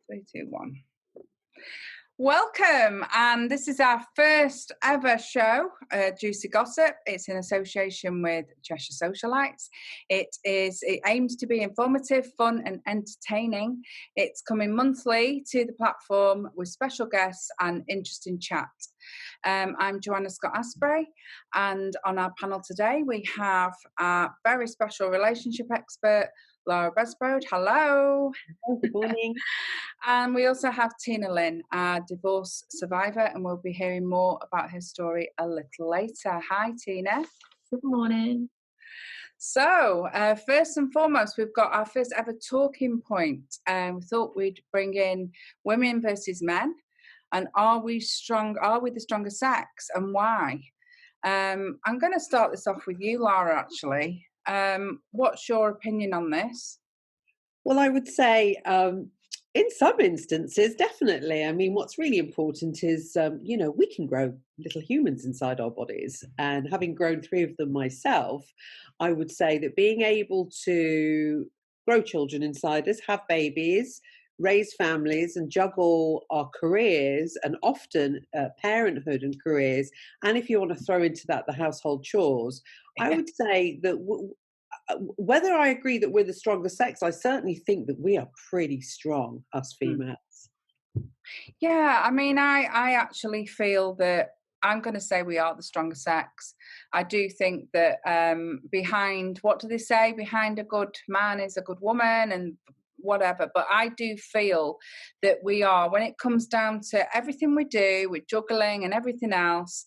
3, 2, 1. Welcome, and this is our first ever show, Juicy Gossip. It's in association with Cheshire Socialites. It aims to be informative, fun and entertaining. It's coming monthly to the platform with special guests and interesting chat. I'm Joanna Scott-Aspray, and on our panel today we have our very special relationship expert, Lara Besbrode. Hello. Good morning. And we also have Teana Lynne, our divorce survivor, and we'll be hearing more about her story a little later. Hi, Teana. Good morning. So, first and foremost, we've got our first ever talking point. We thought we'd bring in women versus men, and are we the stronger sex, and why? I'm going to start this off with you, Lara, actually. What's your opinion on this? Well, I would say in some instances, definitely. I mean, what's really important is, we can grow little humans inside our bodies. And having grown 3 of them myself, I would say that being able to grow children inside us, have babies, raise families and juggle our careers and often parenthood and careers. And if you want to throw into that the household chores, I would say that whether I agree that we're the stronger sex, I certainly think that we are pretty strong, us females. Yeah, I mean, I actually feel that I'm going to say we are the stronger sex. I do think that behind, what do they say? Behind a good man is a good woman and whatever. But I do feel that we are, when it comes down to everything we do with juggling and everything else,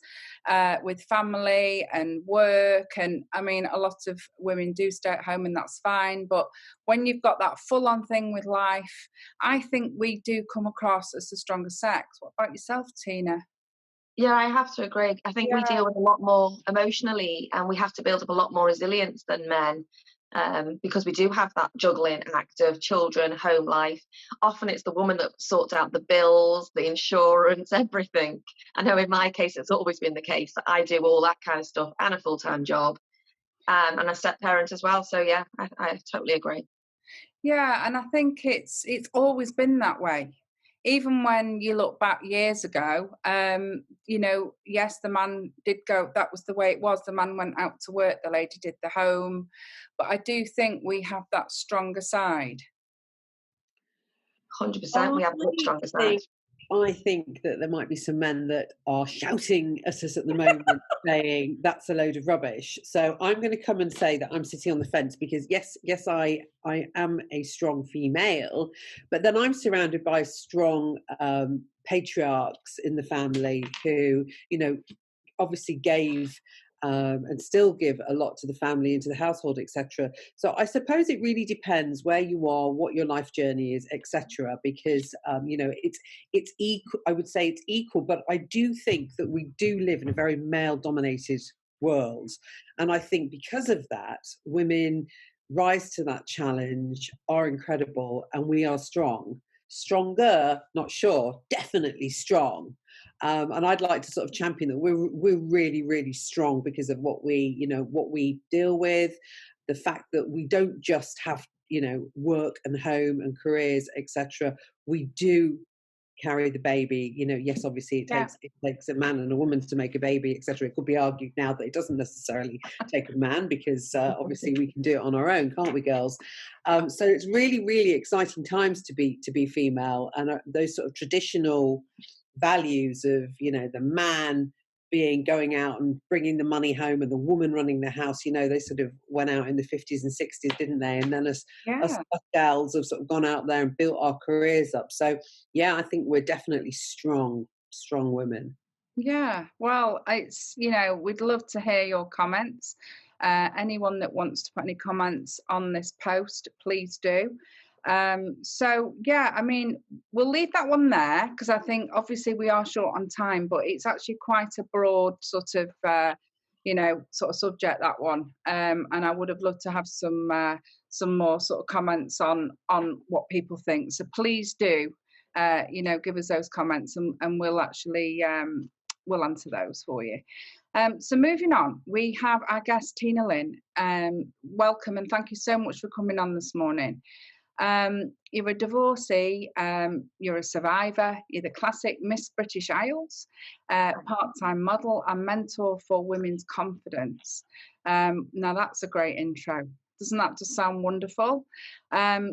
with family and work, and I mean, a lot of women do stay at home and that's fine, but when you've got that full-on thing with life, I think we do come across as the stronger sex. What about yourself, Teana? Yeah, I have to agree. I think we deal with a lot more emotionally, and we have to build up a lot more resilience than men. Because we do have that juggling act of children, home life. Often it's the woman that sorts out the bills, the insurance, everything. I know in my case, it's always been the case that I do all that kind of stuff and a full-time job, and a step parent as well. So yeah, I totally agree. Yeah, and I think it's always been that way. Even when you look back years ago, yes, the man did go, that was the way it was. The man went out to work, the lady did the home. But I do think we have that stronger side. 100%, we have a stronger side. I think that there might be some men that are shouting at us at the moment saying that's a load of rubbish. So I'm going to come and say that I'm sitting on the fence because yes, I am a strong female, but then I'm surrounded by strong patriarchs in the family who, obviously gave and still give a lot to the family and to the household, etc. So I suppose it really depends where you are, what your life journey is, etc. Because it's equal. I would say it's equal, but I do think that we do live in a very male-dominated world, and I think because of that, women rise to that challenge, are incredible, and we are strong. Stronger, not sure, definitely strong. And I'd like to sort of champion that we're really, really strong because of what we deal with, the fact that we don't just have, work and home and careers, etc. We do carry the baby, yes, obviously it takes a man and a woman to make a baby, etc. It could be argued now that it doesn't necessarily take a man because obviously we can do it on our own, can't we, girls? So it's really, really exciting times to be female, and those sort of traditional values of the man going out and bringing the money home and the woman running the house, they sort of went out in the 50s and 60s, didn't they? And then us gals have sort of gone out there and built our careers up. So yeah, I think we're definitely strong women. Yeah, well, it's we'd love to hear your comments. Anyone that wants to put any comments on this post, please do. So yeah, I mean, we'll leave that one there because I think obviously we are short on time, but it's actually quite a broad sort of subject, that one. And I would have loved to have some more sort of comments on what people think. So please do, give us those comments, and we'll actually we'll answer those for you. So moving on, we have our guest Teana Lynne. Welcome and thank you so much for coming on this morning. You're a divorcee, you're a survivor, you're the classic Miss British Isles, part-time model and mentor for women's confidence. Now that's a great intro. Doesn't that just sound wonderful?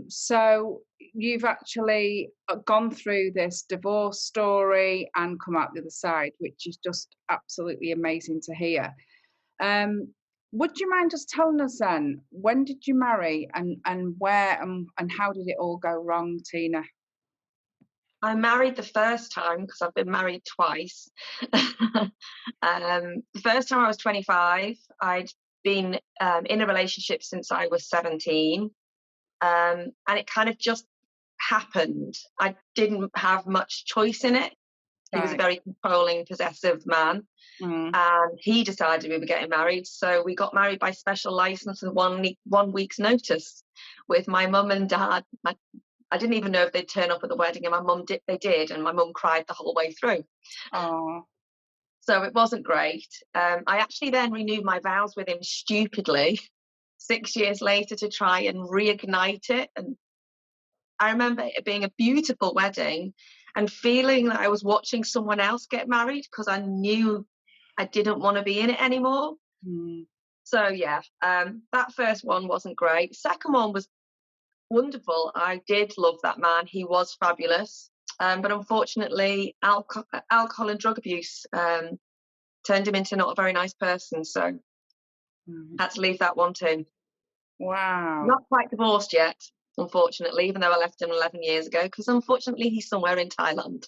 So you've actually gone through this divorce story and come out the other side, which is just absolutely amazing to hear. Would you mind just telling us then, when did you marry and where and how did it all go wrong, Teana? I married the first time, because I've been married twice. The first time I was 25. I'd been in a relationship since I was 17. And it kind of just happened. I didn't have much choice in it. He was a very controlling, possessive man. And he decided we were getting married. So we got married by special license and 1 week's notice with my mum and dad. I didn't even know if they'd turn up at the wedding, and my mum did. They did, and my mum cried the whole way through. Oh. So it wasn't great. I actually then renewed my vows with him stupidly 6 years later to try and reignite it. And I remember it being a beautiful wedding and feeling that I was watching someone else get married because I knew I didn't want to be in it anymore. So yeah, that first one wasn't great. Second one was wonderful. I did love that man. He was fabulous. But unfortunately, alcohol and drug abuse turned him into not a very nice person. So had to leave that one too. Wow. Not quite divorced yet, unfortunately, even though I left him 11 years ago, because unfortunately he's somewhere in Thailand.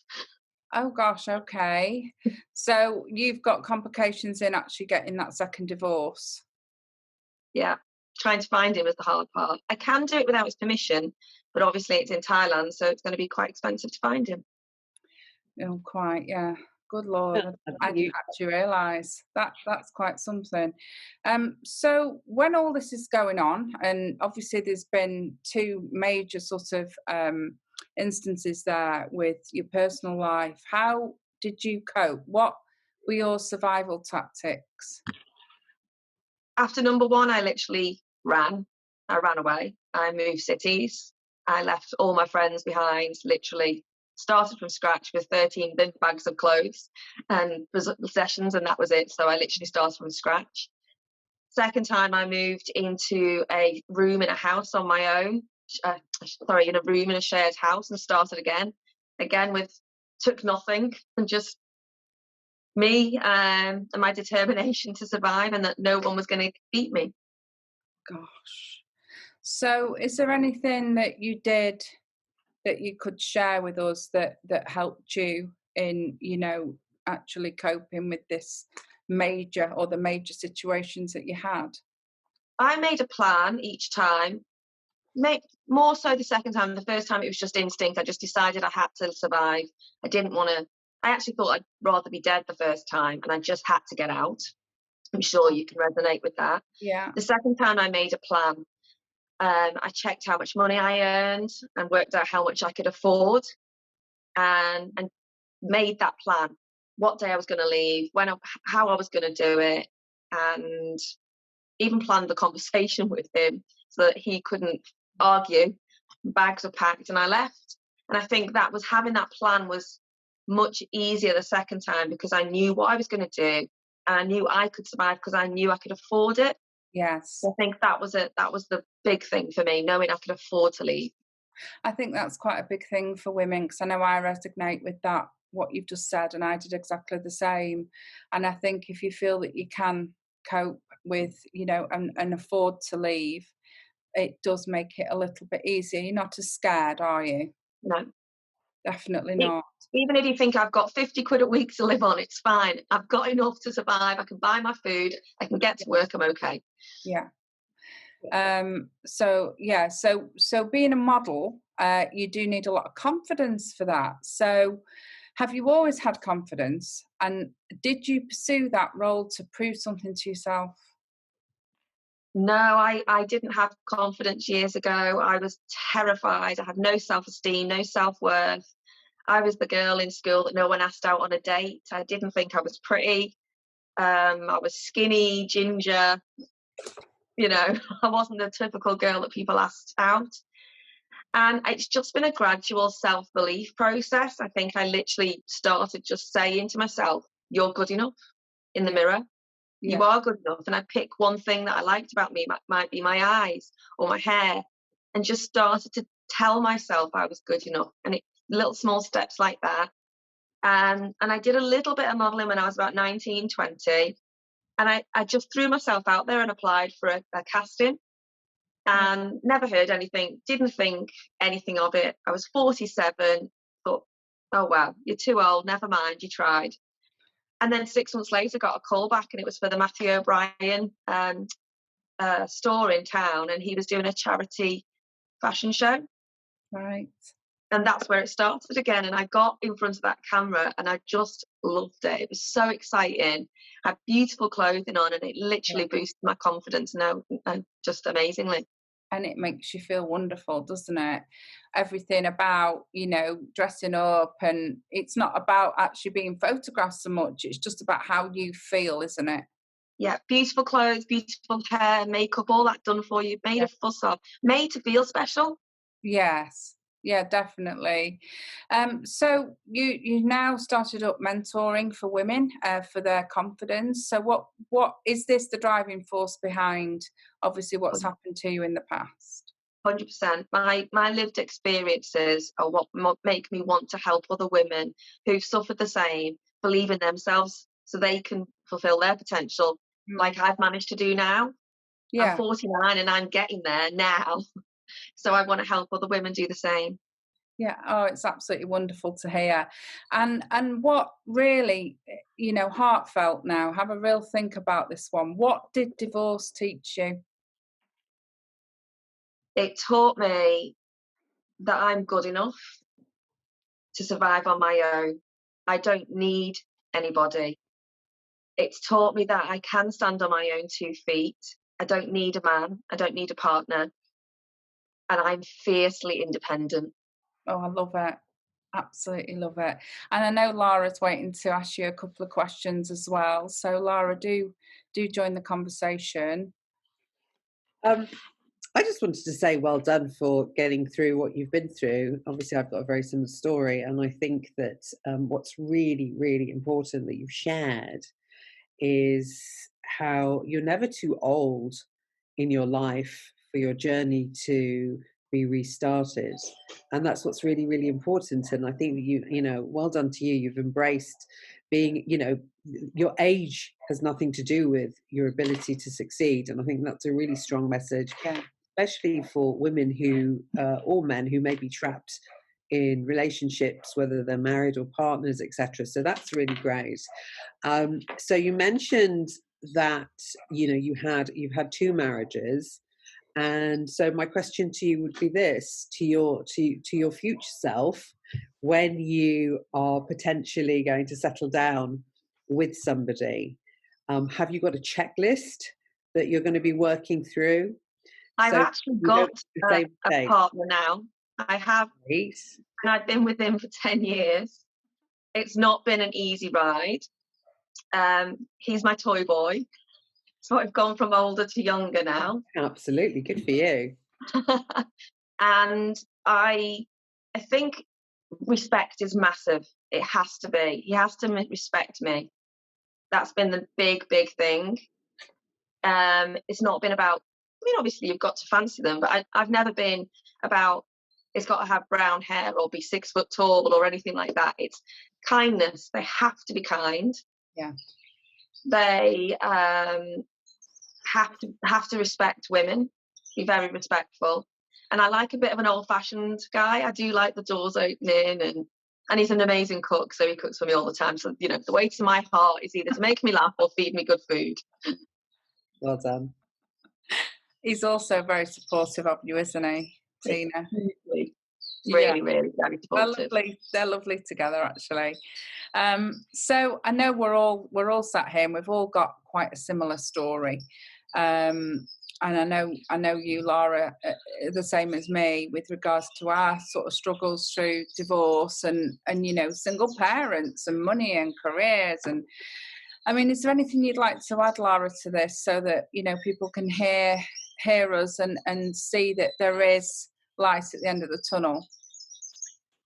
Oh gosh, okay. So you've got complications in actually getting that second divorce. Yeah, trying to find him is the hard part. I can do it without his permission, but obviously it's in Thailand, so it's going to be quite expensive to find him. Oh, quite, yeah. Good Lord, I didn't actually realise that's quite something. So when all this is going on, and obviously there's been two major sort of instances there with your personal life, how did you cope? What were your survival tactics? After number one, I literally ran. I ran away. I moved cities. I left all my friends behind, literally started from scratch with 13 bin bags of clothes and possessions, and that was it. So I literally started from scratch. Second time, I moved into a room in a house on my own. In a room in a shared house, and started again took nothing, and just me and my determination to survive, and that no one was going to beat me. Gosh. So is there anything that you did that you could share with us that helped you in, actually coping with this major situations that you had? I made a plan each time. More so the second time. The first time it was just instinct. I just decided I had to survive. I didn't want to. I actually thought I'd rather be dead the first time, and I just had to get out. I'm sure you can resonate with that. Yeah. The second time I made a plan. I checked how much money I earned and worked out how much I could afford, and made that plan. What day I was going to leave, how I was going to do it, and even planned the conversation with him so that he couldn't argue. Bags were packed and I left. And I think having that plan was much easier the second time, because I knew what I was going to do, and I knew I could survive because I knew I could afford it. Yes. I think that was the big thing for me, knowing I could afford to leave. I think that's quite a big thing for women, because I know I resonate with that, what you've just said, and I did exactly the same. And I think if you feel that you can cope with, and afford to leave, it does make it a little bit easier. You're not as scared, are you? No. Definitely not. Even if you think I've got 50 quid a week to live on, it's fine. I've got enough to survive. I can buy my food. I can get to work. I'm okay. Yeah. So being a model, you do need a lot of confidence for that. So have you always had confidence, and did you pursue that role to prove something to yourself? No, I didn't have confidence years ago. I was terrified. I had no self-esteem, no self-worth. I was the girl in school that no one asked out on a date. I didn't think I was pretty. I was skinny, ginger. I wasn't the typical girl that people asked out. And it's just been a gradual self-belief process. I think I literally started just saying to myself, you're good enough in the mirror. You are good enough. And I pick one thing that I liked about me, might be my eyes or my hair, and just started to tell myself I was good enough. And it little small steps like that. And I did a little bit of modelling when I was about 19, 20. And I just threw myself out there and applied for a casting, and never heard anything, didn't think anything of it. I was 47, thought, oh, well, you're too old, never mind, you tried. And then 6 months later, got a call back, and it was for the Matthew O'Brien store in town, and he was doing a charity fashion show. Right. And that's where it started again. And I got in front of that camera and I just loved it. It was so exciting. I had beautiful clothing on, and it literally boosted my confidence now, just amazingly. And it makes you feel wonderful, doesn't it? Everything about, dressing up, and it's not about actually being photographed so much. It's just about how you feel, isn't it? Yeah, beautiful clothes, beautiful hair, makeup, all that done for you, made a fuss of, made to feel special. Yes. Yeah, definitely. So you now started up mentoring for women for their confidence. So what is this the driving force behind, obviously, what's happened to you in the past? 100%. My lived experiences are what make me want to help other women who've suffered the same, believe in themselves so they can fulfill their potential, like I've managed to do now. Yeah. I'm 49 and I'm getting there now. So I want to help other women do the same. Yeah. Oh, it's absolutely wonderful to hear. And what really, heartfelt now, have a real think about this one. What did divorce teach you? It taught me that I'm good enough to survive on my own. I don't need anybody. It's taught me that I can stand on my own 2 feet. I don't need a man. I don't need a partner. And I'm fiercely independent. Oh, I love it. Absolutely love it. And I know Lara's waiting to ask you a couple of questions as well. So Lara, do join the conversation. I just wanted to say well done for getting through what you've been through. Obviously, I've got a very similar story, and I think that what's really, really important that you've shared is how you're never too old in your life for your journey to be restarted, and that's what's really, really important. And I think that well done to you. You've embraced being, your age has nothing to do with your ability to succeed, and I think that's a really strong message. Yeah. Especially for women who, or men who may be trapped in relationships, whether they're married or partners, etc. So that's really great. So you mentioned that you've had 2 marriages, and so my question to you would be this: to your future self, when you are potentially going to settle down with somebody, have you got a checklist that you're going to be working through? I've actually got a partner now. I have, and I've been with him for 10 years. It's not been an easy ride. He's my toy boy. So I've gone from older to younger now. Absolutely, good for you. And I think respect is massive. It has to be. He has to respect me. That's been the big thing. It's not been about, obviously you've got to fancy them, but I've never been about it's got to have brown hair or be 6 foot tall or anything like that. It's kindness. They have to be kind. Yeah. They have to respect women, be very respectful. And I like a bit of an old-fashioned guy. I do like the doors opening, and he's an amazing cook, so he cooks for me all the time. So, the way to my heart is either to make me laugh or feed me good food. Well done. He's also very supportive of you, isn't he, Teana? Really, really very supportive. They're lovely together, actually. So I know we're all sat here and we've all got quite a similar story. And I know you, Lara, the same as me with regards to our sort of struggles through divorce and single parents and money and careers. And I mean, is there anything you'd like to add, Lara, to this, so that people can hear us and see that there is light at the end of the tunnel.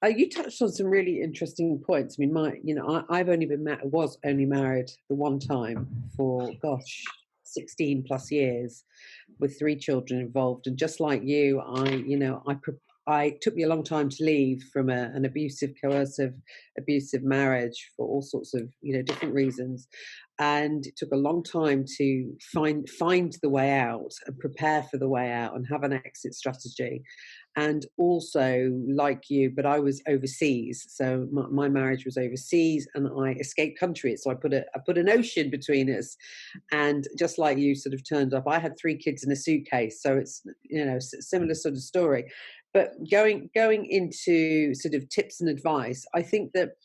You touched on some really interesting points. I mean, I've only was only married the one time for 16 plus years, with 3 children involved. And just like you, I took me a long time to leave from an abusive, coercive, abusive marriage for all sorts of different reasons. And it took a long time to find the way out and prepare for the way out and have an exit strategy. And also, like you, but I was overseas, so my marriage was overseas, and I escaped country. So I put an ocean between us, and just like you, sort of turned up. I had 3 kids in a suitcase, so it's similar sort of story. But going into sort of tips and advice, I think that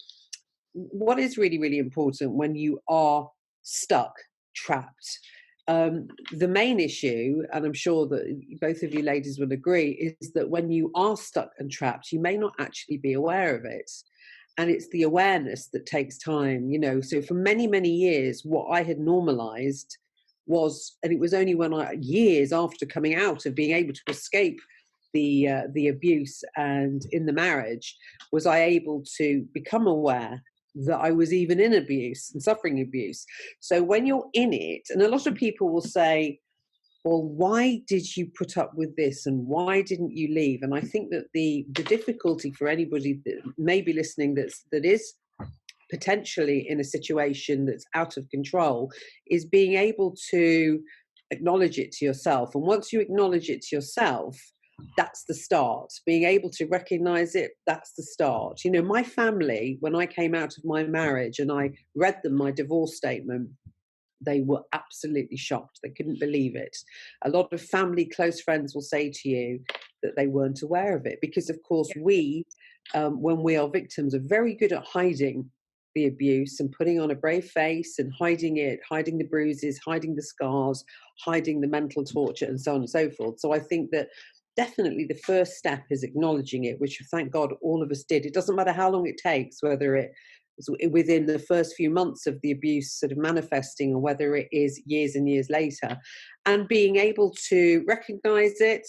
what is really, really important when you are stuck, trapped. The main issue, and I'm sure that both of you ladies would agree, is that when you are stuck and trapped, you may not actually be aware of it. And it's the awareness that takes time, So for many, many years, what I had normalized was, and it was only when years after coming out of being able to escape the abuse and in the marriage, was I able to become aware that I was even in abuse and suffering abuse. So when you're in it, and a lot of people will say, well, why did you put up with this and why didn't you leave? And I think that the difficulty for anybody that may be listening that is potentially in a situation that's out of control is being able to acknowledge it to yourself. And once you acknowledge it to yourself, that's the start. Being able to recognize it, that's the start. My family, when I came out of my marriage and I read them my divorce statement, they were absolutely shocked. They couldn't believe it. A lot of family, close friends will say to you that they weren't aware of it because, of course, we, when we are victims, are very good at hiding the abuse and putting on a brave face and hiding it, hiding the bruises, hiding the scars, hiding the mental torture, and so on and so forth. So I think that definitely the first step is acknowledging it, which thank God all of us did. It doesn't matter how long it takes, whether it is within the first few months of the abuse sort of manifesting or whether it is years and years later, and being able to recognize it,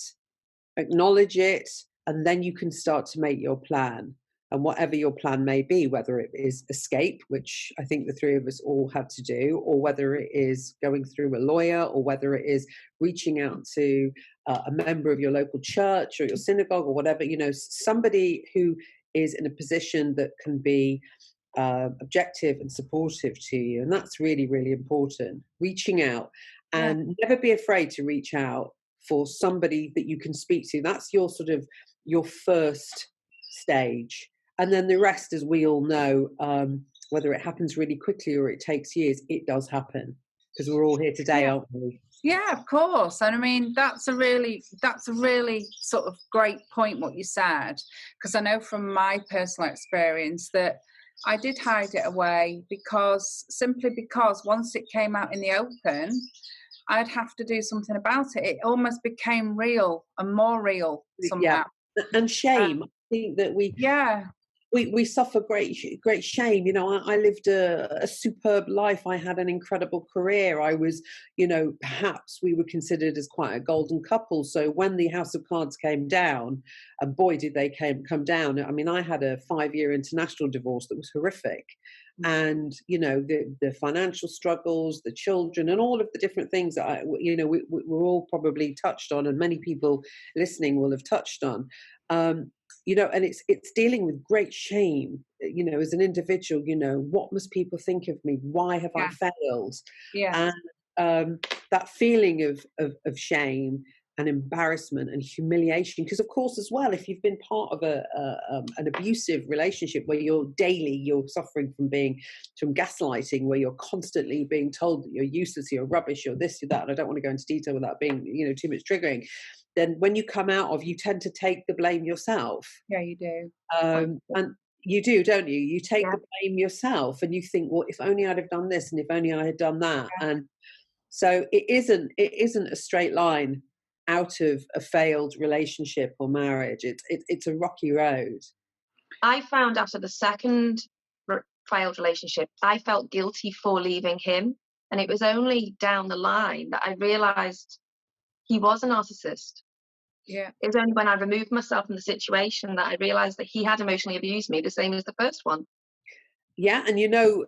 acknowledge it, and then you can start to make your plan. And whatever your plan may be, whether it is escape, which I think the 3 of us all had to do, or whether it is going through a lawyer, or whether it is reaching out to a member of your local church or your synagogue or whatever, somebody who is in a position that can be objective and supportive to you. And that's really, really important. Reaching out, and never be afraid to reach out for somebody that you can speak to. That's your sort of your first stage. And then the rest, as we all know, whether it happens really quickly or it takes years, it does happen because we're all here today, aren't we? Yeah, of course. And I mean, that's a really sort of great point what you said, because I know from my personal experience that I did hide it away simply because once it came out in the open, I'd have to do something about it. It almost became real and more real somehow. Yeah. And shame. I think that we suffer great shame. I lived a superb life. I had an incredible career. I was, perhaps we were considered as quite a golden couple. So when the House of Cards came down, and boy, did they come down. I mean, I had a 5-year international divorce that was horrific. And, the financial struggles, the children, and all of the different things that, we're all probably touched on, and many people listening will have touched on. And it's dealing with great shame, as an individual, what must people think of me? Why have I failed? Yeah. And that feeling of shame and embarrassment and humiliation, because of course as well, if you've been part of an abusive relationship where you're suffering from gaslighting, where you're constantly being told that you're useless, you're rubbish, you're this, you're that, and I don't want to go into detail without being too much triggering, then when you come out of, you tend to take the blame yourself. Yeah, you do. And you do, don't you? You take the blame yourself, and you think, well, if only I'd have done this, and if only I had done that. And so it isn't a straight line out of a failed relationship or marriage. It's a rocky road. I found after the second failed relationship, I felt guilty for leaving him, and it was only down the line that I realized he was a narcissist. Yeah. It was only when I removed myself from the situation that I realised that he had emotionally abused me the same as the first one. Yeah, and you know,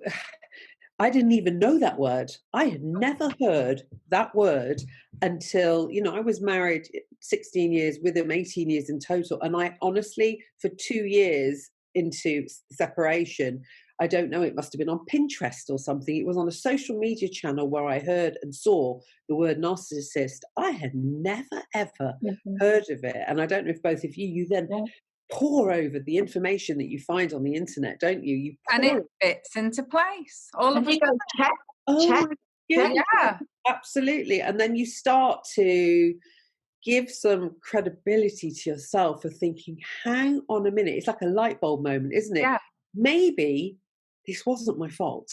I didn't even know that word. I had never heard that word until, you know, I was married 16 years with him, 18 years in total. And I honestly, for 2 years into separation, I don't know, it must have been on Pinterest or something. It was on a social media channel where I heard and saw the word narcissist. I had never, ever heard of it. And I don't know if both of you then pour over the information that you find on the internet, don't you? You pour and it fits into place. All of you a go, check, check, check. yeah. Absolutely. And then you start to give some credibility to yourself for thinking, hang on a minute. It's like a light bulb moment, isn't it? Yeah. Maybe this wasn't my fault.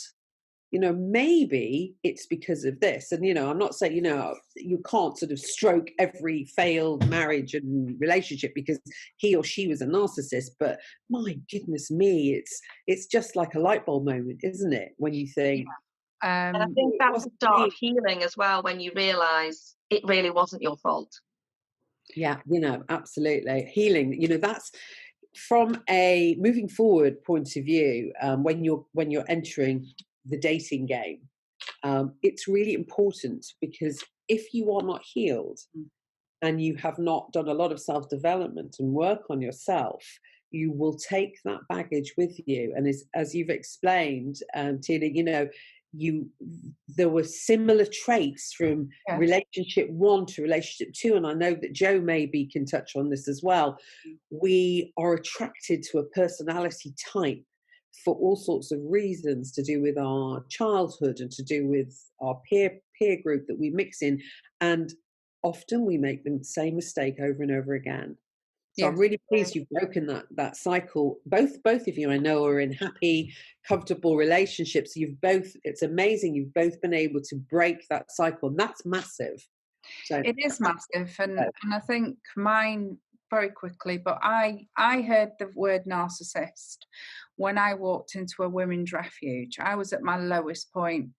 You know, maybe it's because of this. And, you know, I'm not saying, you know, you can't sort of stroke every failed marriage and relationship because he or she was a narcissist, but my goodness me, it's just like a light bulb moment, isn't it? When you think, And I think that's the start of healing as well, when you realise it really wasn't your fault. yeah, you know, absolutely. Healing, you know, that's from a moving forward point of view, when you're entering the dating game, it's really important, because if you are not healed and you have not done a lot of self-development and work on yourself, you will take that baggage with you. And as you've explained, Teana, you know, there were similar traits from relationship 1 to relationship 2, and I know that Joe maybe can touch on this as well. We are attracted to a personality type for all sorts of reasons, to do with our childhood and to do with our peer group that we mix in, and often we make the same mistake over and over again. So I'm really pleased you've broken that cycle. Both of you, I know, are in happy, comfortable relationships. It's amazing you've both been able to break that cycle, and that's massive. So It is massive, and I think mine, very quickly, but I heard the word narcissist when I walked into a women's refuge. I was at my lowest point.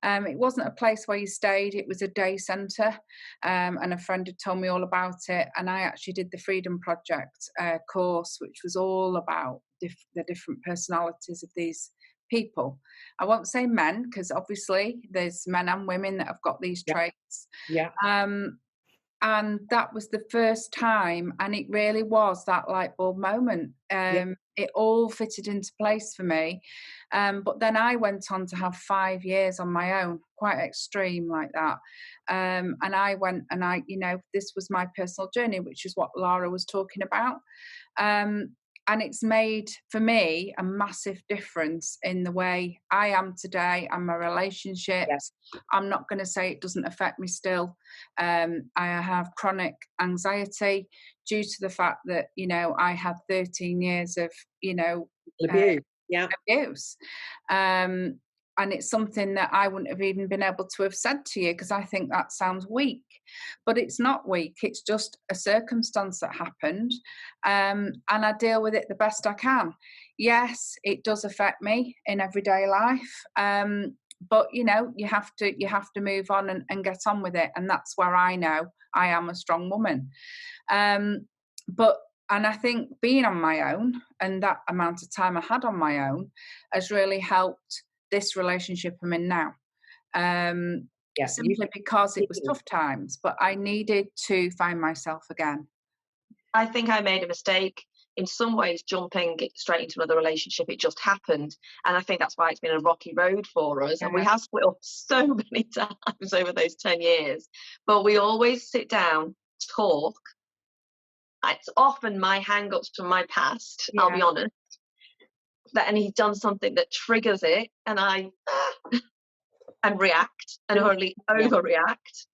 It wasn't a place where you stayed, it was a day centre, and a friend had told me all about it, and I actually did the Freedom Project course, which was all about the different personalities of these people. I won't say men, because obviously there's men and women that have got these traits. And that was the first time, and it really was that light bulb moment. It all fitted into place for me. But then I went on to have 5 years on my own, quite extreme like that. And I went and you know, this was my personal journey, which is what Lara was talking about. And it's made, for me, a massive difference in the way I am today and my relationships. I'm not going to say it doesn't affect me still. I have chronic anxiety due to the fact that, you know, I had 13 years of, you know, abuse. And it's something that I wouldn't have even been able to have said to you, because I think that sounds weak. But it's not weak. It's just a circumstance that happened. And I deal with it the best I can. Yes, it does affect me in everyday life. But, you know, you have to move on and get on with it. And that's where I know I am a strong woman. And I think being on my own and that amount of time I had on my own has really helped this relationship I'm in now. Simply because it was tough times, but I needed to find myself again. I think I made a mistake in some ways jumping straight into another relationship. It just happened, and I think that's why it's been a rocky road for us. And we have split up so many times over those 10 years, but we always sit down, talk. It's often my hang-ups from my past, I'll be honest, and he's done something that triggers it, and I and react, and only overreact.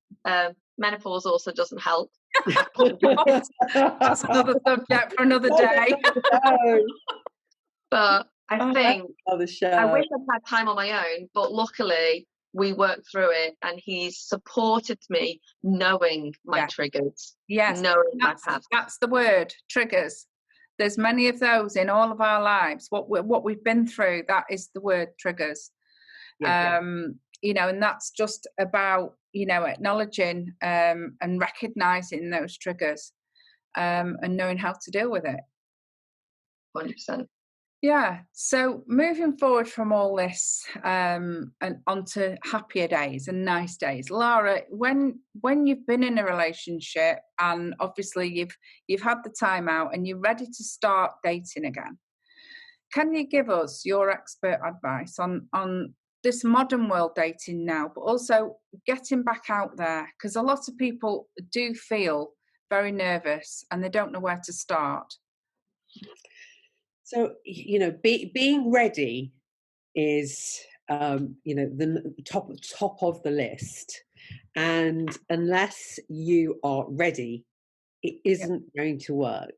Menopause also doesn't help. That's another subject for another day. But I think I wish I'd had time on my own, but luckily we worked through it, and he's supported me knowing my triggers. Knowing my past. That's the word, triggers. There's many of those in all of our lives. What we've been through, that is the word, triggers. You know, and that's just about, you know, acknowledging and recognizing those triggers. and knowing how to deal with it. 100%. Yeah. So moving forward from all this and onto happier days and nice days, Lara, when you've been in a relationship and obviously you've had the time out and you're ready to start dating again, can you give us your expert advice on this modern world dating now, but also getting back out there? Because a lot of people do feel very nervous and they don't know where to start. So, being ready is, the top of the list. And unless you are ready, it isn't going to work.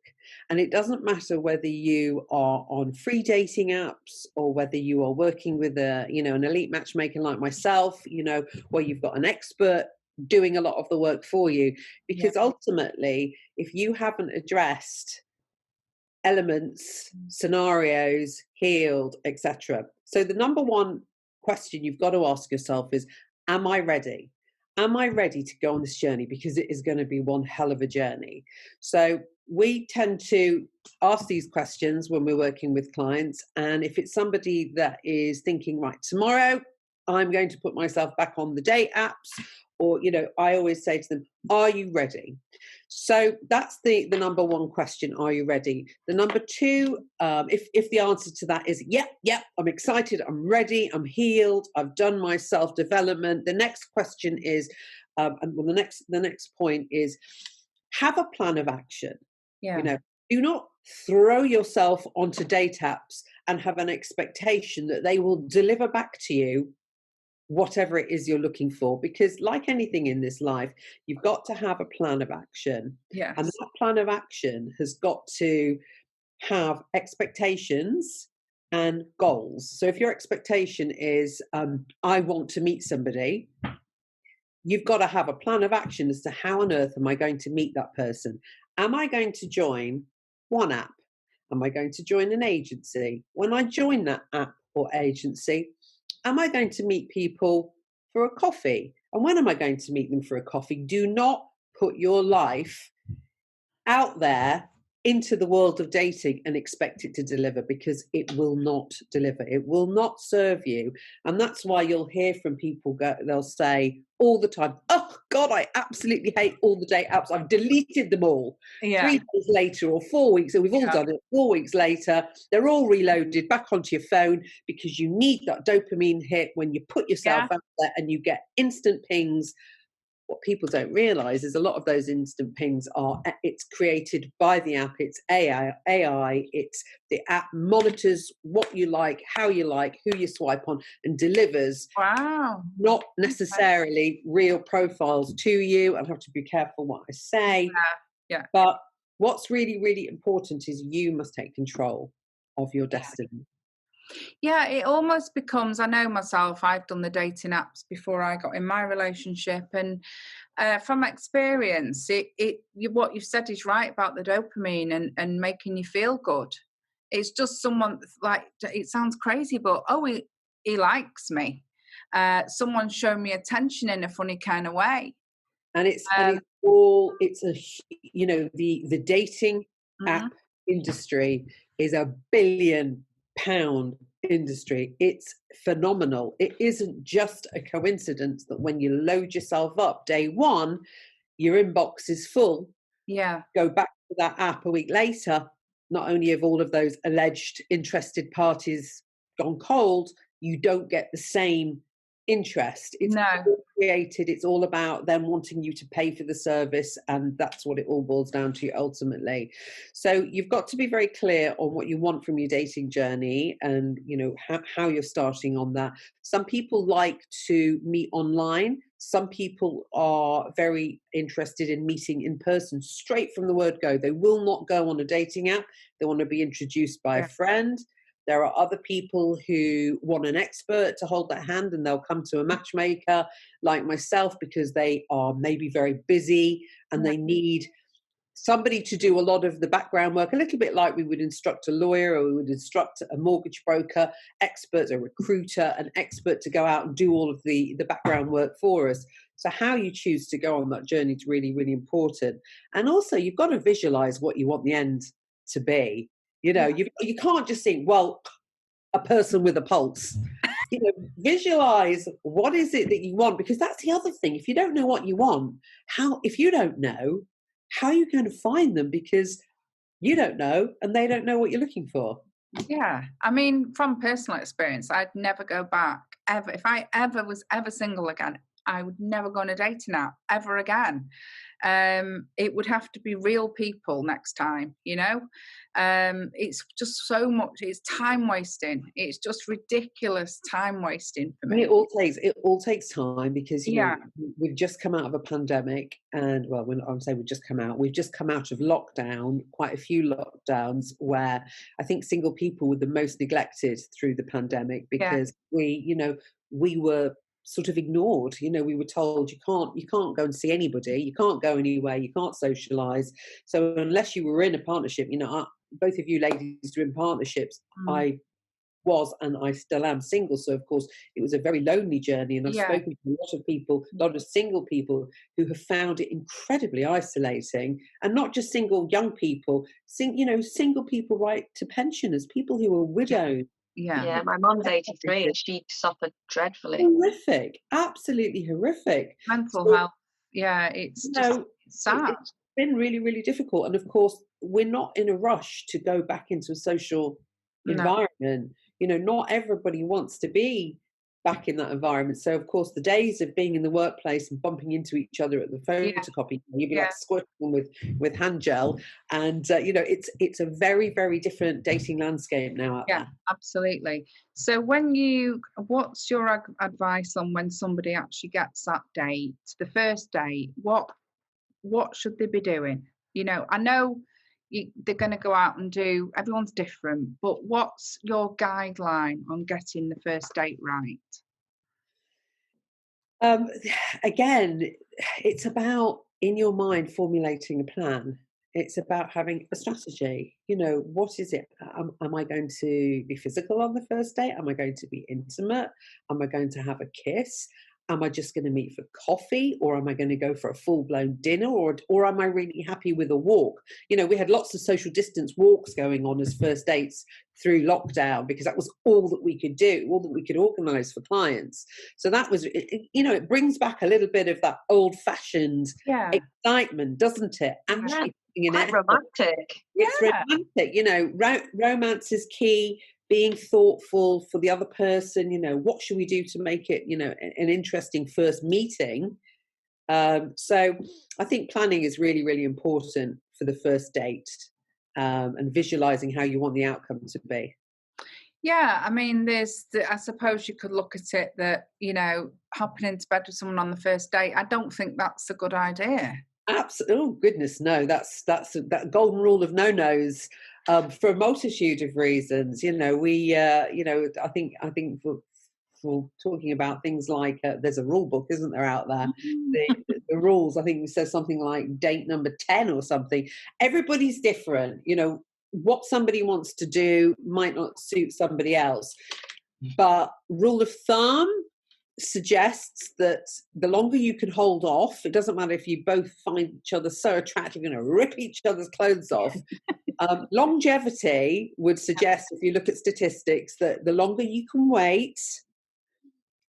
And it doesn't matter whether you are on free dating apps or whether you are working with an elite matchmaker like myself, where you've got an expert doing a lot of the work for you. Because ultimately, if you haven't addressed elements, scenarios, healed, etc. So the number one question you've got to ask yourself is, am I ready? Am I ready to go on this journey? Because it is going to be one hell of a journey. So we tend to ask these questions when we're working with clients. And if it's somebody that is thinking, right, tomorrow I'm going to put myself back on the date apps, or, I always say to them, are you ready? So that's the number one question. Are you ready? The number two, if the answer to that is, yep, I'm excited, I'm ready, I'm healed, I've done my self-development. The next question is, the next point is, have a plan of action. Yeah. Do not throw yourself onto date apps and have an expectation that they will deliver back to you whatever it is you're looking for, because like anything in this life, you've got to have a plan of action. Yes. And that plan of action has got to have expectations and goals. So if your expectation is, I want to meet somebody, you've got to have a plan of action as to how on earth am I going to meet that person? Am I going to join one app? Am I going to join an agency? When I join that app or agency, am I going to meet people for a coffee? And when am I going to meet them for a coffee? Do not put your life out there into the world of dating and expect it to deliver, because it will not deliver. It will not serve you. And that's why you'll hear from people, they'll say all the time, oh God, I absolutely hate all the date apps. I've deleted them all. Yeah. 3 days later or 4 weeks, and we've all done it, 4 weeks later, they're all reloaded back onto your phone, because you need that dopamine hit when you put yourself out there and you get instant pings. What people don't realize is a lot of those instant pings it's created by the app. It's AI. It's the app monitors what you like, how you like, who you swipe on, and delivers. Wow. Not necessarily real profiles to you. I have to be careful what I say. Yeah. But what's really, really important is you must take control of your destiny. Yeah, it almost becomes, I know myself, I've done the dating apps before I got in my relationship, and from experience, what you've said is right about the dopamine and making you feel good. It's just someone, like, it sounds crazy, but he likes me. Someone's showing me attention in a funny kind of way. And the dating app industry is a £1 billion industry. It's phenomenal. It isn't just a coincidence that when you load yourself up day one, your inbox is full. Yeah. Go back to that app a week later, not only have all of those alleged interested parties gone cold, you don't get the same interest. It's all created. It's all about them wanting you to pay for the service, and that's what it all boils down to ultimately. So you've got to be very clear on what you want from your dating journey, and how you're starting on that. Some people like to meet online. Some people are very interested in meeting in person straight from the word go. They will not go on a dating app. They want to be introduced by a friend. There are other people who want an expert to hold their hand, and they'll come to a matchmaker like myself because they are maybe very busy and they need somebody to do a lot of the background work, a little bit like we would instruct a lawyer or we would instruct a mortgage broker, expert, a recruiter, an expert to go out and do all of the background work for us. So how you choose to go on that journey is really, really important. And also you've got to visualize what you want the end to be. You know, you can't just think, well, a person with a pulse. You know, visualize what is it that you want, because that's the other thing. If you don't know what you want, if you don't know, how are you going to find them? Because you don't know and they don't know what you're looking for. Yeah, I mean, from personal experience, I'd never go back ever. If I was ever single again, I would never go on a dating app ever again. It would have to be real people next time, you know. It's just so much. It's time wasting. It's just ridiculous time wasting for me. And it all takes time, because you know, we've just come out of a pandemic, and well, when I'm saying we've just come out of lockdown, quite a few lockdowns, where I think single people were the most neglected through the pandemic, because we were sort of ignored. You know, we were told you can't go and see anybody, you can't go anywhere, you can't socialize. So unless you were in a partnership, you know, both of you ladies are in partnerships. I was, and I still am, single. So of course it was a very lonely journey, and I've spoken to a lot of people, a lot of single people who have found it incredibly isolating. And not just single young people, single people right to pensioners, people who are widowed. Yeah, my mum's 83 and she suffered dreadfully. Horrific, absolutely horrific. Mental health. Yeah, it's just sad. It's been really, really difficult. And of course, we're not in a rush to go back into a social environment. You know, not everybody wants to be back in that environment. So of course, the days of being in the workplace and bumping into each other at the photocopy, you'd be like squishing with hand gel, and it's a very, very different dating landscape now out there. Absolutely. So what's your advice on when somebody actually gets that date, the first date? What should they be doing? You know, I know they're going to go out and do, everyone's different, but what's your guideline on getting the first date right? Again, it's about, in your mind, formulating a plan. It's about having a strategy. You know, what is it? Am I going to be physical on the first date? Am I going to be intimate? Am I going to have a kiss? Am I just going to meet for coffee, or am I going to go for a full-blown dinner, or am I really happy with a walk? You know, we had lots of social distance walks going on as first dates through lockdown, because that was all that we could do, all that we could organise for clients. So that was, it brings back a little bit of that old-fashioned excitement, doesn't it? Actually, quite romantic. It's romantic. You know, romance is key. Being thoughtful for the other person, you know, what should we do to make it, you know, an interesting first meeting? So I think planning is really, really important for the first date, and visualizing how you want the outcome to be. Yeah, I mean, I suppose you could look at it that, you know, hopping into bed with someone on the first date, I don't think that's a good idea. Absolutely. Oh goodness, no. That's that golden rule of no-nos, for a multitude of reasons. You know, I think for talking about things like, there's a rule book, isn't there, out there? The rules. I think it says something like date number 10 or something. Everybody's different. You know, what somebody wants to do might not suit somebody else. But rule of thumb suggests that the longer you can hold off, it doesn't matter if you both find each other so attractive, you're going to rip each other's clothes off. Longevity would suggest, if you look at statistics, that the longer you can wait,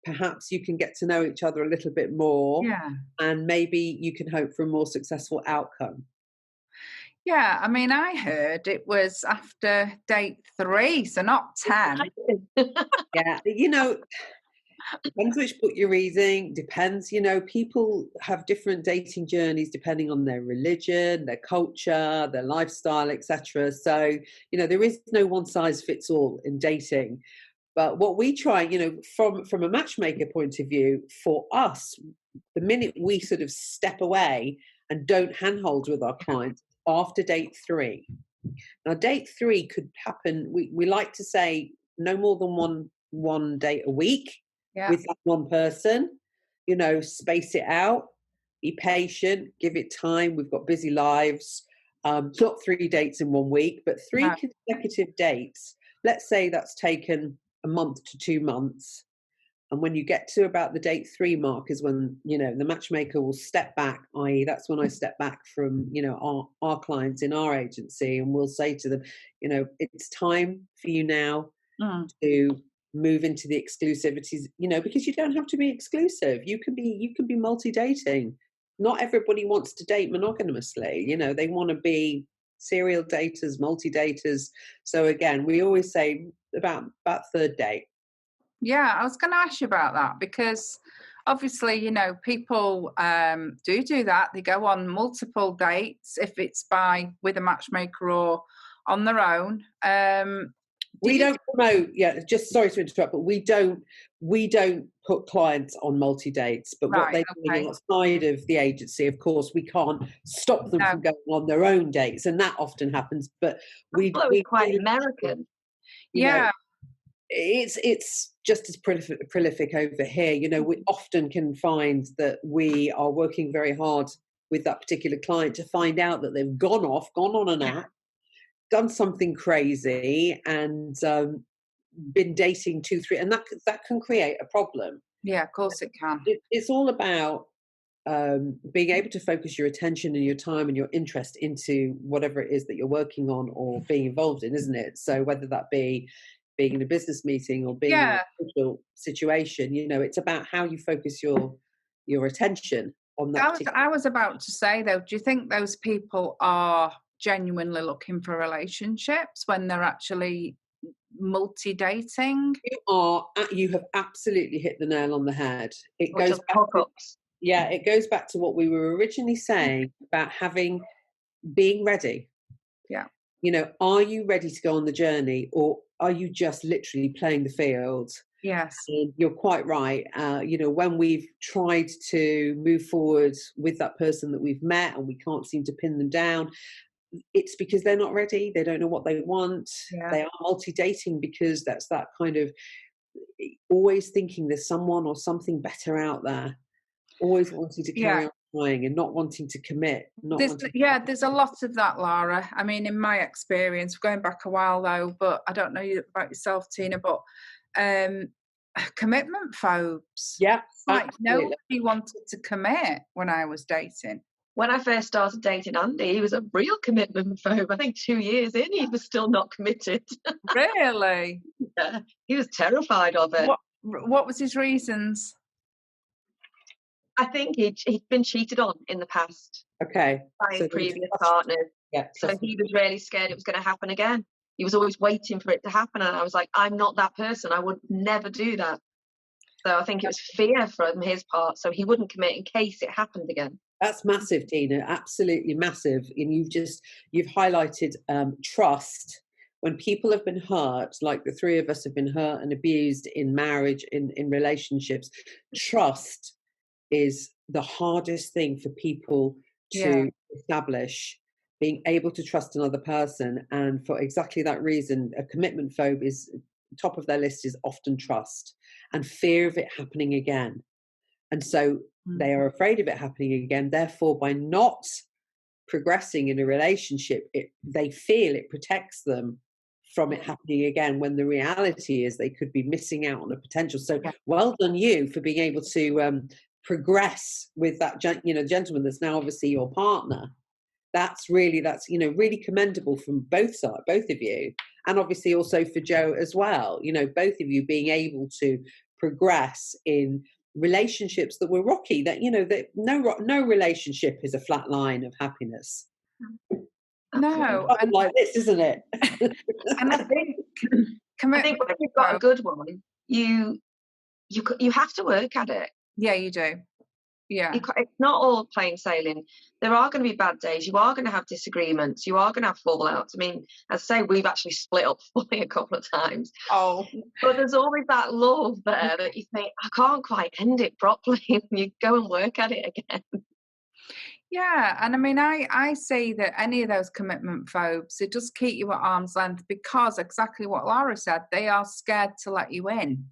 perhaps you can get to know each other a little bit more, and maybe you can hope for a more successful outcome. Yeah, I mean, I heard it was after date 3, so not 10. Yeah, you know, depends which book you're reading, depends, you know, people have different dating journeys depending on their religion, their culture, their lifestyle, etc. So, you know, there is no one size fits all in dating. But what we try, you know, from a matchmaker point of view, for us, the minute we sort of step away and don't handhold with our clients after date 3. Now, date 3 could happen, we like to say no more than one date a week with that one person. You know, space it out, be patient, give it time. We've got busy lives. It's not 3 dates in 1 week, but 3 No. consecutive dates. Let's say that's taken a month to 2 months. And when you get to about the date 3 mark is when, the matchmaker will step back, i.e. that's when I step back from, our clients in our agency, and we'll say to them, it's time for you now to move into the exclusivities, because you don't have to be exclusive. You can be multi-dating. Not everybody wants to date monogamously. They want to be serial daters, multi-daters. So again, we always say about 3rd date. Yeah, I was going to ask you about that, because obviously, people do that. They go on multiple dates, if it's with a matchmaker or on their own. We don't promote. Yeah, just sorry to interrupt, but we don't put clients on multi dates. But what they're doing outside of the agency, of course, we can't stop them from going on their own dates, and that often happens. But we quite American. It's just as prolific over here. We often can find that we are working very hard with that particular client to find out that they've gone on an app, done something crazy, and been dating 2, 3, and that can create a problem. Yeah, of course it can. It's all about being able to focus your attention and your time and your interest into whatever it is that you're working on or being involved in, isn't it? So whether that be being in a business meeting or being in a social situation, it's about how you focus your attention on that. I was about to say, though, do you think those people are genuinely looking for relationships when they're actually multi-dating? You have absolutely hit the nail on the head. It goes back to what we were originally saying about being ready. Yeah. Are you ready to go on the journey, or are you just literally playing the field? Yes. And you're quite right. When we've tried to move forward with that person that we've met and we can't seem to pin them down, it's because they're not ready. They don't know what they want. Yeah. They are multi-dating because that's that kind of always thinking there's someone or something better out there, always wanting to carry on trying and not wanting to commit. There's a lot of that, Lara. I mean, in my experience, going back a while though, but I don't know about yourself, Teana, but commitment phobes. Yeah, like nobody wanted to commit when I was dating. When I first started dating Andy, he was a real commitment phobe. I think 2 years in, he was still not committed. Really? Yeah, he was terrified of it. What was his reasons? I think he'd been cheated on in the past. Okay. By his previous partners. Yeah. So he was really scared it was going to happen again. He was always waiting for it to happen. And I was like, I'm not that person. I would never do that. So I think it was fear from his part. So he wouldn't commit in case it happened again. That's massive, Teana. Absolutely massive. And you've highlighted trust. When people have been hurt, like the 3 of us have been hurt and abused in marriage, in relationships, trust is the hardest thing for people to establish. Being able to trust another person, and for exactly that reason, a commitment phobe is top of their list is often trust and fear of it happening again. And so they are afraid of it happening again. Therefore, by not progressing in a relationship, they feel it protects them from it happening again, when the reality is they could be missing out on a potential. So well done you for being able to progress with that gentleman that's now obviously your partner. That's really commendable from both of you, and obviously also for Joe as well. Both of you being able to progress in relationships that were rocky. That that no relationship is a flat line of happiness. No, and like this, isn't it? And I think when you've got a good one, you have to work at it. Yeah, you do. Yeah, it's not all plain sailing. There are going to be bad days. You are going to have disagreements. You are going to have fallouts. I mean, as I say, we've actually split up fully a couple of times. Oh, but there's always that love there that you think, I can't quite end it properly, and you go and work at it again. Yeah, and I mean, I see that any of those commitment phobes, it just keep you at arm's length, because exactly what Lara said, they are scared to let you in.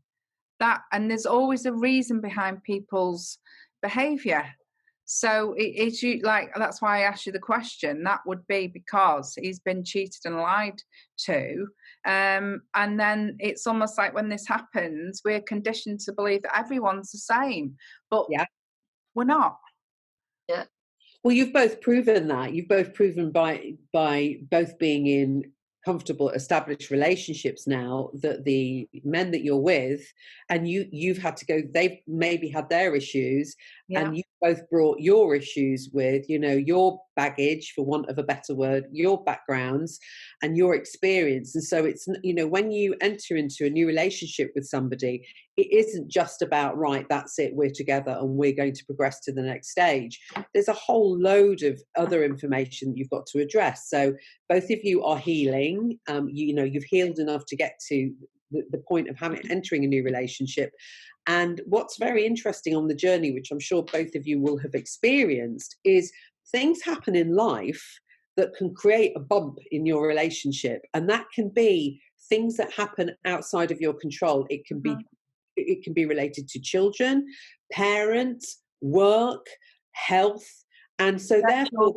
And there's always a reason behind people's behaviour. So it's you, like, that's why I asked you the question. That would be because he's been cheated and lied to. And then it's almost like when this happens, we're conditioned to believe that everyone's the same, but Yeah. we're not. Yeah. Well, you've both proven that. You've both proven by both being in comfortable, established relationships now, that the men that you're with, and you've had to go, they've maybe had their issues, Yeah. and you both brought your issues with, your baggage, for want of a better word, your backgrounds and your experience. And so it's, when you enter into a new relationship with somebody, it isn't just about, right, that's it, we're together and we're going to progress to the next stage. There's a whole load of other information you've got to address. So both of you are healing. You've healed enough to get to the point of entering a new relationship. And what's very interesting on the journey, which I'm sure both of you will have experienced, is things happen in life that can create a bump in your relationship. And that can be things that happen outside of your control. It can be related to children, parents, work, health. And so therefore,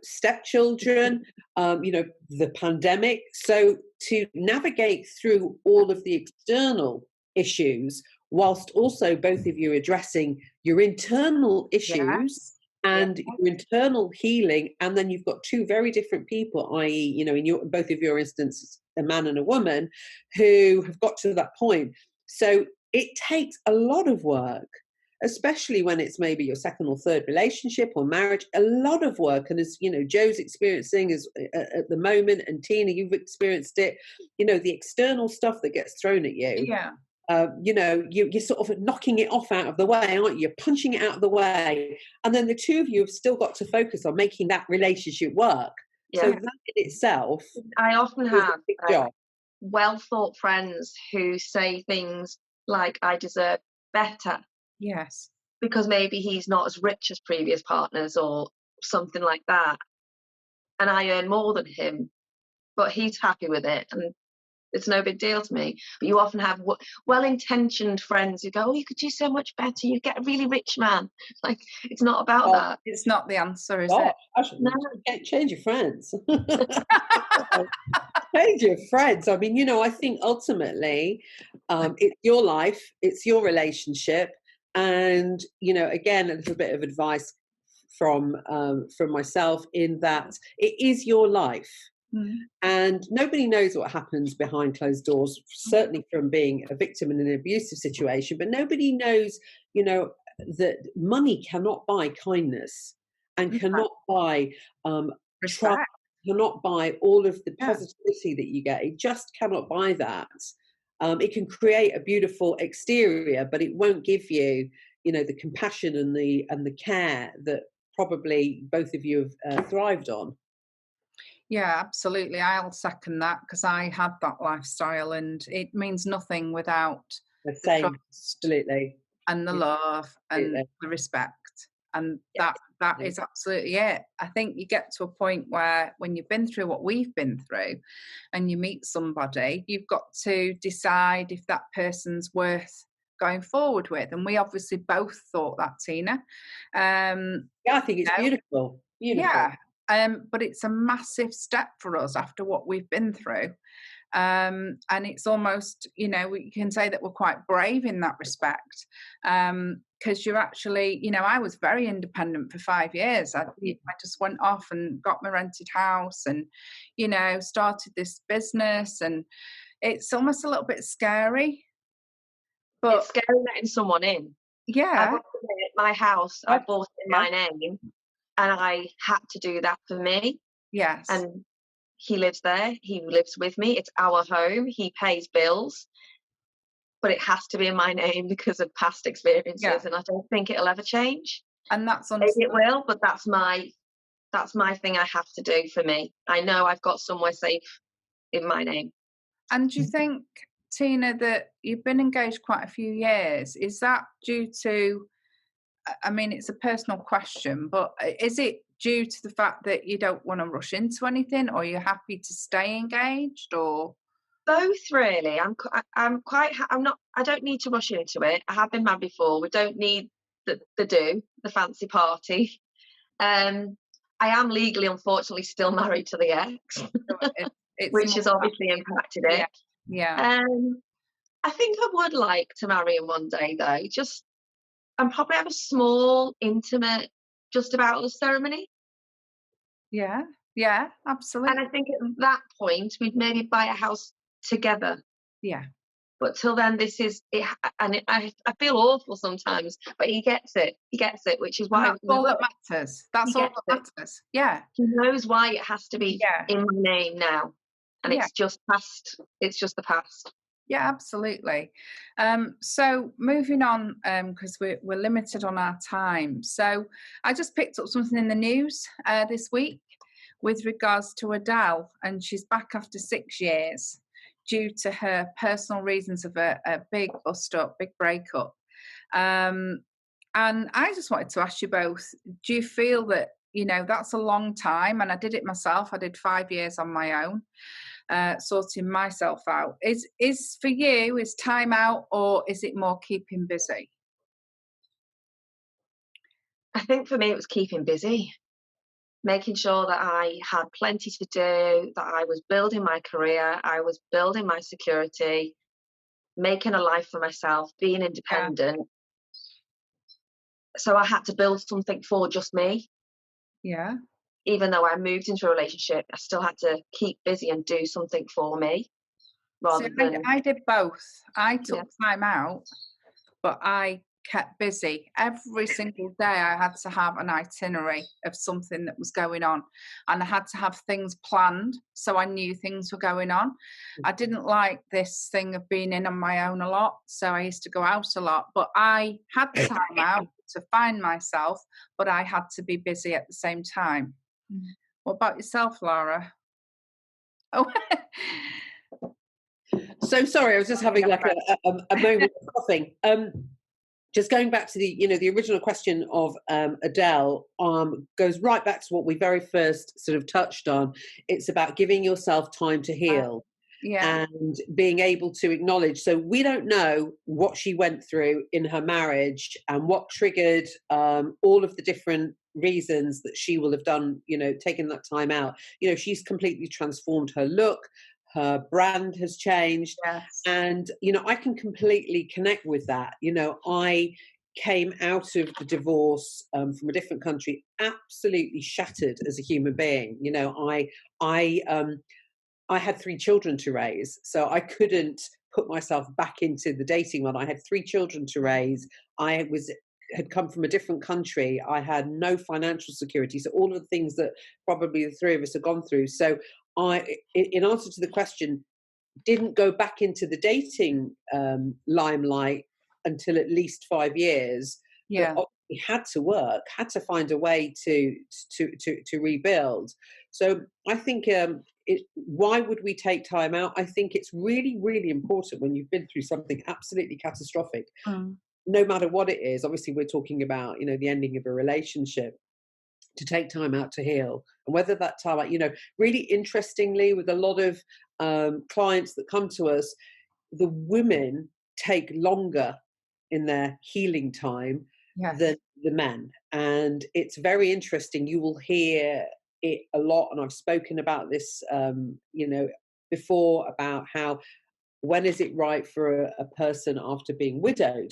stepchildren, the pandemic. So to navigate through all of the external issues, whilst also both of you addressing your internal issues and your internal healing, and then you've got two very different people, i.e., in both of your instances, a man and a woman, who have got to that point. So it takes a lot of work, especially when it's maybe your second or third relationship or marriage, a lot of work. And as Joe's experiencing at the moment, and Teana, you've experienced it, the external stuff that gets thrown at you. Yeah. You're sort of knocking it off out of the way, aren't you? You're punching it out of the way. And then the two of you have still got to focus on making that relationship work. Yeah. So that in itself, I often have well thought friends who say things like, I deserve better. Yes. Because maybe he's not as rich as previous partners or something like that. And I earn more than him, but he's happy with it. And it's no big deal to me. But you often have well-intentioned friends who go, oh, you could do so much better. You get a really rich man. Like, it's not about that. It's not the answer, is it? No. Change your friends. Change your friends. I mean, I think ultimately it's your life, it's your relationship. And, again, a little bit of advice from myself, in that it is your life. And nobody knows what happens behind closed doors, certainly from being a victim in an abusive situation, but nobody knows, that money cannot buy kindness and cannot buy trust, cannot buy all of the positivity that you get. It just cannot buy that. It can create a beautiful exterior, but it won't give you, the compassion and the care that probably both of you have thrived on. Yeah, absolutely. I'll second that, because I had that lifestyle, and it means nothing without the same, trust, absolutely, and the love and the respect. And that is absolutely it. I think you get to a point where, when you've been through what we've been through and you meet somebody, you've got to decide if that person's worth going forward with. And we obviously both thought that, Teana. I think it's beautiful. Yeah. But it's a massive step for us after what we've been through. And it's almost, we can say that we're quite brave in that respect. Because you're actually, I was very independent for 5 years. I just went off and got my rented house and, started this business. And it's almost a little bit scary. But it's scary letting someone in. Yeah. My house, I bought in my name. And I had to do that for me. Yes. And he lives there. He lives with me. It's our home. He pays bills. But it has to be in my name because of past experiences. Yeah. And I don't think it'll ever change. And that's maybe it will, but that's my thing I have to do for me. I know I've got somewhere safe in my name. And do you think, Teana, that you've been engaged quite a few years? Is that due to, I mean, it's a personal question, but is it due to the fact that you don't want to rush into anything, or you're happy to stay engaged, or both? Really, I don't need to rush into it. I have been married before. We don't need the fancy party. I am legally, unfortunately, still married to the ex, which has obviously impacted it. Yeah. I think I would like to marry him one day, though. And probably have a small, intimate, just about us ceremony. Yeah, absolutely. And I think at that point, we'd maybe buy a house together. Yeah. But till then, this is it, and I feel awful sometimes. But he gets it. He gets it, which is why that's all that matters. That's all that matters. Yeah. He knows why it has to be in my name now, and it's just past. It's just the past. Yeah, absolutely. So moving on, because we're limited on our time. So I just picked up something in the news this week with regards to Adele, and she's back after 6 years due to her personal reasons of a big bust up, big breakup. And I just wanted to ask you both, do you feel that, that's a long time? And I did it myself. I did 5 years on my own, sorting myself out. Is for you, is time out, or is it more keeping busy? I think for me, it was keeping busy. Making sure that I had plenty to do, that I was building my career, I was building my security, making a life for myself, being independent. Yeah. So I had to build something for just me. Yeah. Even though I moved into a relationship, I still had to keep busy and do something for me. I did both. I took time out, but I kept busy. Every single day I had to have an itinerary of something that was going on, and I had to have things planned so I knew things were going on. I didn't like this thing of being in on my own a lot, so I used to go out a lot, but I had time out to find myself, but I had to be busy at the same time. What about yourself, Lara? Oh. So sorry, I was just having like a moment of coughing. Just going back to the original question of Adele, goes right back to what we very first sort of touched on. It's about giving yourself time to heal. And being able to acknowledge. So we don't know what she went through in her marriage and what triggered all of the different reasons that she will have done, taken that time out. She's completely transformed her look. Her brand has changed. Yes. And, I can completely connect with that. I came out of the divorce from a different country, absolutely shattered as a human being. I had 3 children to raise, so I couldn't put myself back into the dating one. I had 3 children to raise. I had come from a different country. I had no financial security. So all of the things that probably the 3 of us have gone through. So I, in answer to the question, didn't go back into the dating limelight until at least 5 years. Yeah. But had to work, had to find a way to rebuild. So I think why would we take time out? I think it's really, really important when you've been through something absolutely catastrophic, no matter what it is. Obviously, we're talking about, the ending of a relationship, to take time out to heal. And whether that time out, really interestingly, with a lot of clients that come to us, the women take longer in their healing time than the men. And it's very interesting. You will hear it a lot, and I've spoken about this before, about how, when is it right for a person after being widowed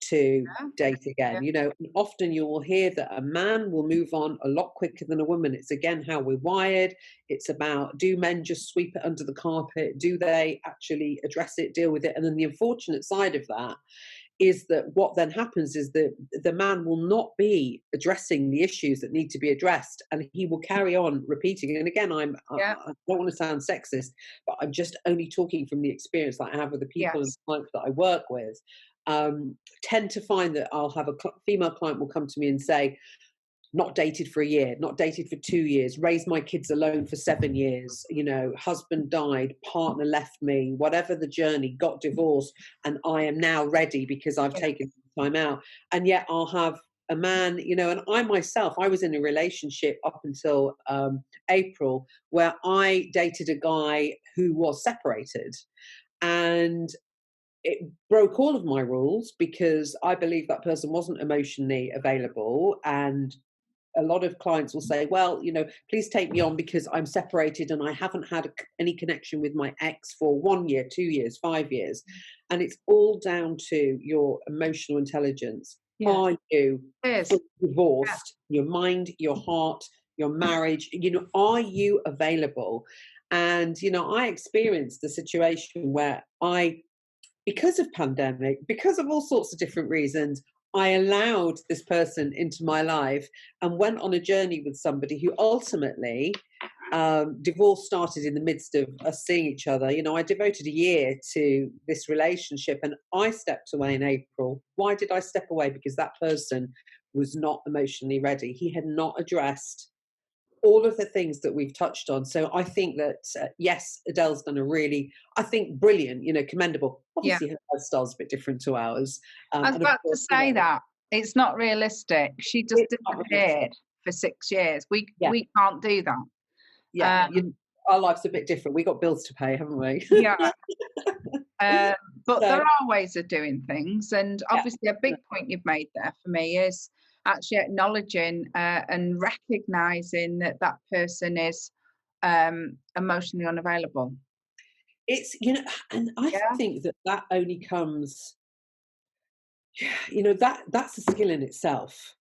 to date again? And often you will hear that a man will move on a lot quicker than a woman. It's again how we're wired. It's about, do men just sweep it under the carpet? Do they actually address it, deal with it? And then the unfortunate side of that is that what then happens is that the man will not be addressing the issues that need to be addressed, and he will carry on repeating. And again, I don't want to sound sexist, but I'm just only talking from the experience that I have with the people and clients that I work with. Tend to find that I'll have a female client will come to me and say, not dated for a year, not dated for 2 years, raised my kids alone for 7 years, husband died, partner left me, whatever the journey, got divorced, and I am now ready because I've taken time out. And yet I'll have a man, and I myself, I was in a relationship up until April, where I dated a guy who was separated. And it broke all of my rules because I believe that person wasn't emotionally available. And a lot of clients will say, well, please take me on because I'm separated and I haven't had any connection with my ex for 1 year, 2 years, 5 years. And it's all down to your emotional intelligence. Yeah. Are you fully divorced? Yeah. Your mind, your heart, your marriage, are you available? And, I experienced a situation where because of pandemic, because of all sorts of different reasons, I allowed this person into my life and went on a journey with somebody who ultimately, divorce started in the midst of us seeing each other. I devoted a year to this relationship and I stepped away in April. Why did I step away? Because that person was not emotionally ready. He had not addressed all of the things that we've touched on. So I think that, yes, Adele's done a really, I think, brilliant, commendable. Obviously, her lifestyle's a bit different to ours. I was about to say that. It's not realistic. She just disappeared for 6 years. We can't do that. Yeah, our life's a bit different. We got bills to pay, haven't we? Yeah. But there are ways of doing things. And obviously, a big point you've made there for me is actually acknowledging and recognising that person is emotionally unavailable. It's, and I think that only comes, that's a skill in itself.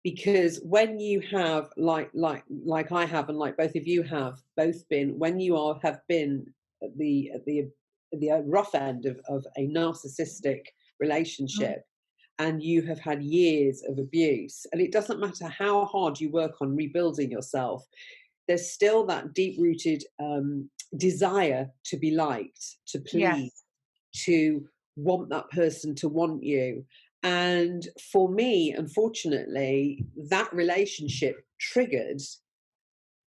Because when you have, like I have, and like both of you have both been, when you have been at the rough end of a narcissistic relationship, and you have had years of abuse, and it doesn't matter how hard you work on rebuilding yourself, there's still that deep-rooted desire to be liked, to please, to want that person to want you. And for me, unfortunately, that relationship triggered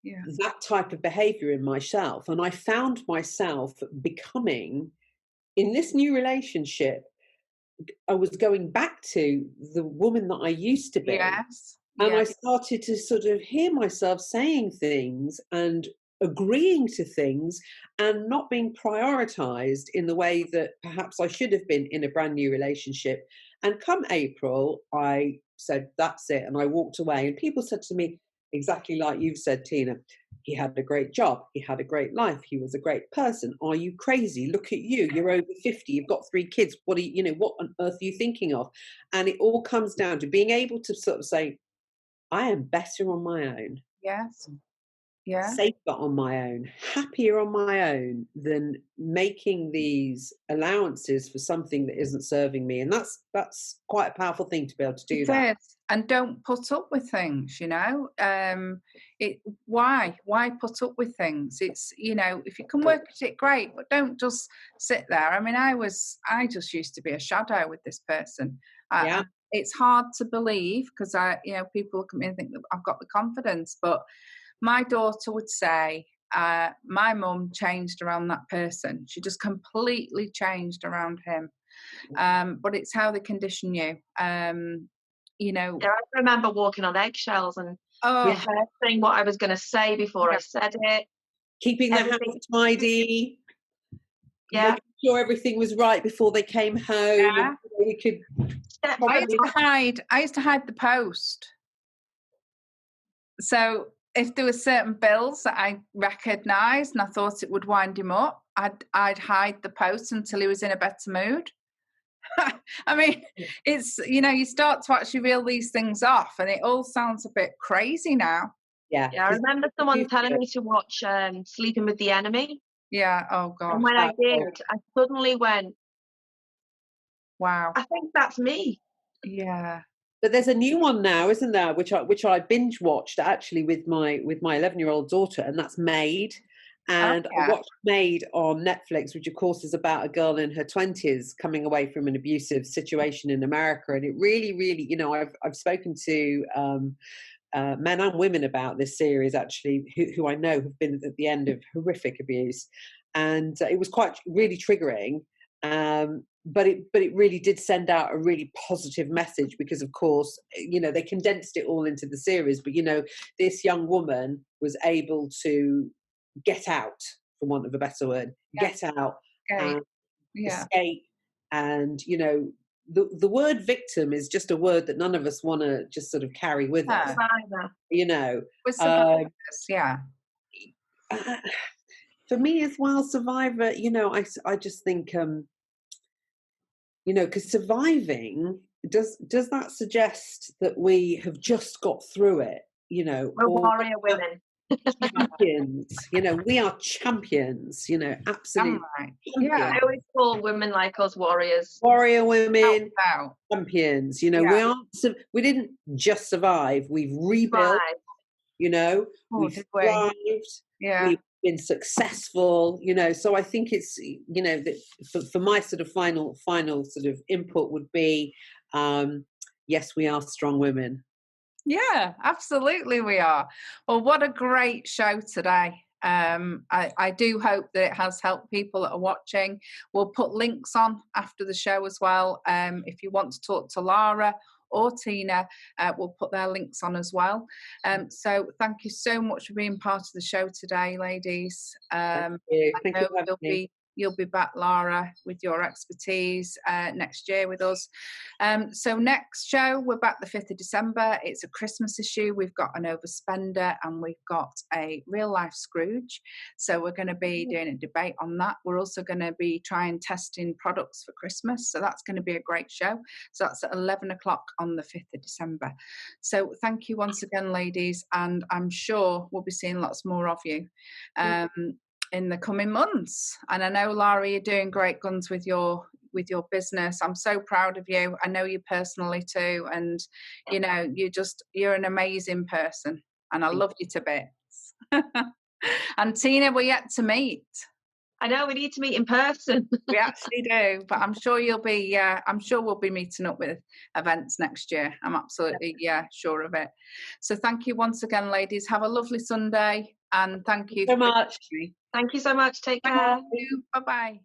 that type of behavior in myself. And I found myself becoming, in this new relationship, I was going back to the woman that I used to be. And I started to sort of hear myself saying things and agreeing to things and not being prioritized in the way that perhaps I should have been in a brand new relationship. And come April, I said, that's it. And I walked away. And people said to me, exactly like you've said, Teana, he had a great job. He had a great life. He was a great person. Are you crazy? Look at you. You're over 50. You've got 3 kids. What are you, what on earth are you thinking of? And it all comes down to being able to sort of say, I am better on my own. Safer on my own, happier on my own than making these allowances for something that isn't serving me. And that's quite a powerful thing to be able to do that. And don't put up with things, why put up with things? It's, if you can work at it, great, but don't just sit there. I mean, I just used to be a shadow with this person. It's hard to believe because people look at me and think that I've got the confidence, but my daughter would say, my mum changed around that person. She just completely changed around him. But it's how they condition you. I remember walking on eggshells and rehearsing what I was going to say before I said it. Keeping the house tidy. Making sure everything was right before they came home. And we could. I used to hide the post. So if there were certain bills that I recognised and I thought it would wind him up, I'd hide the post until he was in a better mood. I mean, it's, you start to actually reel these things off and it all sounds a bit crazy now. Yeah, I remember someone telling me to watch Sleeping with the Enemy. Yeah, oh God. And when I did, I suddenly went, wow. I think that's me. Yeah. But there's a new one now, isn't there? Which I binge watched actually with my 11-year-old daughter, and that's Maid. And I watched Maid on Netflix, which of course is about a girl in her 20s coming away from an abusive situation in America. And it really, really, I've spoken to men and women about this series actually, who I know have been at the end of horrific abuse, and it was quite really triggering. But it really did send out a really positive message because, of course, they condensed it all into the series. But this young woman was able to get out, for want of a better word, get out and escape And, you know, the word victim is just a word that none of us want to just sort of carry with us, you know. We're survivors, yeah. For me as well, survivor, you know, I just think, you know, because surviving, does that suggest that we have just got through it, you know? We're warrior women. Champions, you know, we are champions, you know, absolutely. Right. Yeah, I always call women like us warriors. Warrior women, Wow. champions, you know, we didn't just survive, we've rebuilt, you know, we've thrived, we've been successful, you know. So I think it's, you know, that for my sort of final sort of input would be, yes, we are strong women. Yeah, absolutely we are. Well, what a great show today. I do hope that it has helped people that are watching. We'll put links on after the show as well. If you want to talk to Lara or Teana, we'll put their links on as well. So thank you so much for being part of the show today, ladies. Thank you. Thank you for having me. You'll be back, Lara, with your expertise next year with us. So next show, we're back the 5th of December. It's a Christmas issue. We've got an overspender and we've got a real life Scrooge. So we're going to be doing a debate on that. We're also going to be testing products for Christmas. So that's going to be a great show. So that's at 11 o'clock on the 5th of December. So thank you once again, ladies. And I'm sure we'll be seeing lots more of you in the coming months. And I know, Lara, you're doing great guns with your business. I'm so proud of you. I know you personally too, and you know, you're an amazing person, and I love you to bits. And Teana, we're yet to meet. I know, we need to meet in person. We actually do, but I'm sure you'll be. I'm sure we'll be meeting up with events next year. I'm absolutely sure of it. So thank you once again, ladies. Have a lovely Sunday, and thank you so much. Thank you so much. Take care. Bye bye.